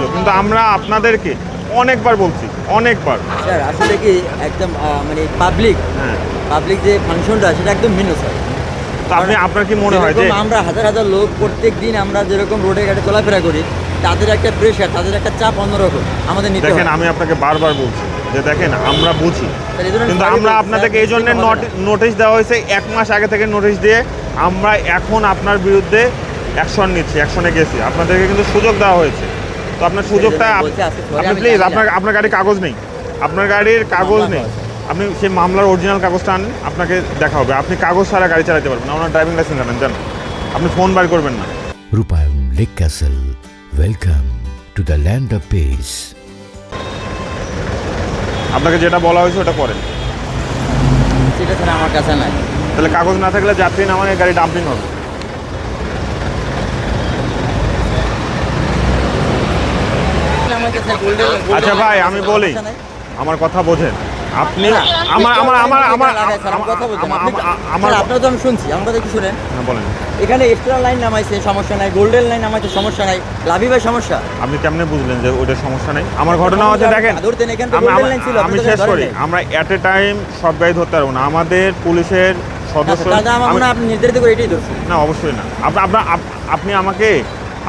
ছিল, কিন্তু আমরা আপনাদেরকে অনেকবার বলছি, অনেকবার। স্যার আসলে কি একদম মানে হ্যাঁ, পাবলিক যে ফাংশনটা সেটা একদম ভিন্ন স্যার। তো আপনার কি মনে হয় যে যেরকম আমরা হাজার হাজার লোক প্রত্যেক দিন আমরা যেরকম রোডে ঘাটে চলাফেরা করি, তাদের একটা প্রেশার, তাদের একটা চাপ অন্যরকম আমাদের নিতে দেখেন, হয়। আমি আপনাকে বারবার বলছি যে দেখেন আমরা বুঝি, স্যার, এই ধরনের কিন্তু সবাই আমরা বলছে, আপনাদেরকে স্যার, এই জন্য হবে না। নোটিশ দেওয়া হয়েছে 1 মাস আগে থেকে নোটিশ দিয়ে আমরা এখন আপনার বিরুদ্ধে অ্যাকশন নিচ্ছি, অ্যাকশনে গেছি, আপনাদেরকে কিন্তু সুযোগ দেওয়া হয়েছে। তো আপনার সুযোগটা বলছে আজকে sorry, আপনি আমি প্লিজ, জানি না। আপনার গাড়ির কাগজ নেই, আপনার গাড়ির কাগজ মামলা নেই, আছে। আপনি সেই মামলার অরিজিনাল কাগজটা আনেন, আপনাকে দেখা হবে। আপনি কাগজ ছাড়া গাড়ি চালাতে পারবেন না, ওনার ড্রাইভিং লাইসেন্স আনেন, জান, আপনি ফোন বার করবেন না। Rupayam Lake Castle. Welcome to the land of peace. আপনাকে যেটা বলা হয়েছে ওটা করেন। সেটা স্যার আমার কাছে নাই। তাহলে কাগজ না থাকলে যাত্রী নামায় গাড়ি ডাম্পিং হবে। আমার কাছে golden আচ্ছা ভাই, আমি বলি, সমস্যা নাই। আমার কথা বোঝেন আপনি। না, আমার আমার extra আমার line আমার লাগায় স্যার, আমার কথা বলছেন। আমার স্যার, আপনারা তো আমি শুনছি, আমার কথা কি শুনেন। হ্যাঁ, বলেন। এখানে এক্সট্রা লাইন নামাইছে সমস্যা নাই, গোল্ডেন লাইন নামাইছে সমস্যা নাই, লাভি ভাই সমস্যা। আপনি কেমনে বুঝলেন যে ওইটা সমস্যা নেই? আমার ঘটনা হচ্ছে, দেখেন, ধরতেন এখানে তো আমি- golden আমি- line ছিল, আমি আপনি তো শেষ ধরেন করি। নাই। আমরা এট এ টাইম সব গাড়ি ধরতে পারবো না, আমাদের পুলিশের সদস্য। তাহলে আমার মনে হয় আপনি নির্ধারিত করে এটাই ধরছেন। না, অবশ্যই না। আপনি আমাকে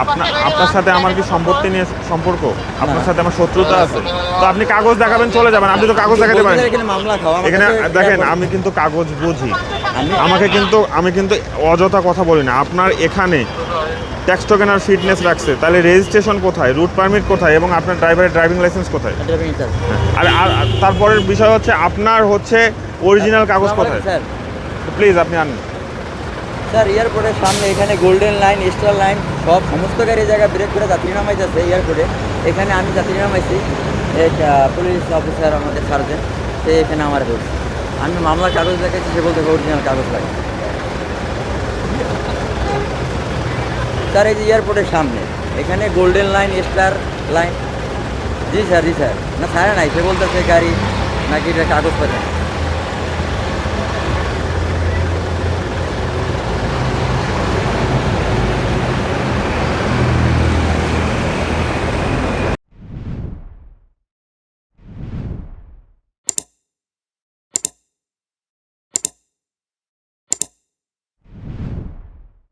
আপনার সাথে আমার কি সম্পত্তি নিয়ে সম্পর্ক? আপনার সাথে আমার শত্রুতা আছে? তো আপনি কাগজ দেখাবেন, চলে যাবেন, আপনি তো কাগজ দেখাতে পারেন। এখানে মামলা খাও আমার এখানে কাছে দেখেন, এটা আমি কিন্তু কাগজ বুঝি, আমি- আমি কিন্তু অযথা কথা বলি না। আপনার এখানে ট্যাক্স টোকেন আর ফিটনেস রাখছে, তাহলে রেজিস্ট্রেশন কোথায়, রুট পারমিট কোথায়, এবং আপনার ড্রাইভারের ড্রাইভিং লাইসেন্স কোথায়? driving charge। আর তারপরের বিষয় হচ্ছে আপনার হচ্ছে অরিজিনাল কাগজ কোথায়? স্যার প্লিজ আপনি আনুন। স্যার এয়ারপোর্টের সামনে এখানে গোল্ডেন লাইন, এক্সট্রা লাইন সব সমস্ত গাড়ি জায়গায় ব্রেক করে যাত্রী নামাইতেছে এয়ারপোর্টে। এখানে আমি যাত্রী নামাইছি, এক পুলিশ অফিসার আমাদের সার্জেন্ট, সে এখানে আমার ধরছে। আমি মামলার কাগজ দেখাচ্ছি, সে বলতে অরিজিনাল কাগজ লাগে। স্যার এই যে এয়ারপোর্টের সামনে এখানে গোল্ডেন লাইন, স্টার লাইন। জি স্যার, জি স্যার। না স্যার নাই, সে বলতেছে গাড়ি নাকি এটা কাগজ পাচ্ছে।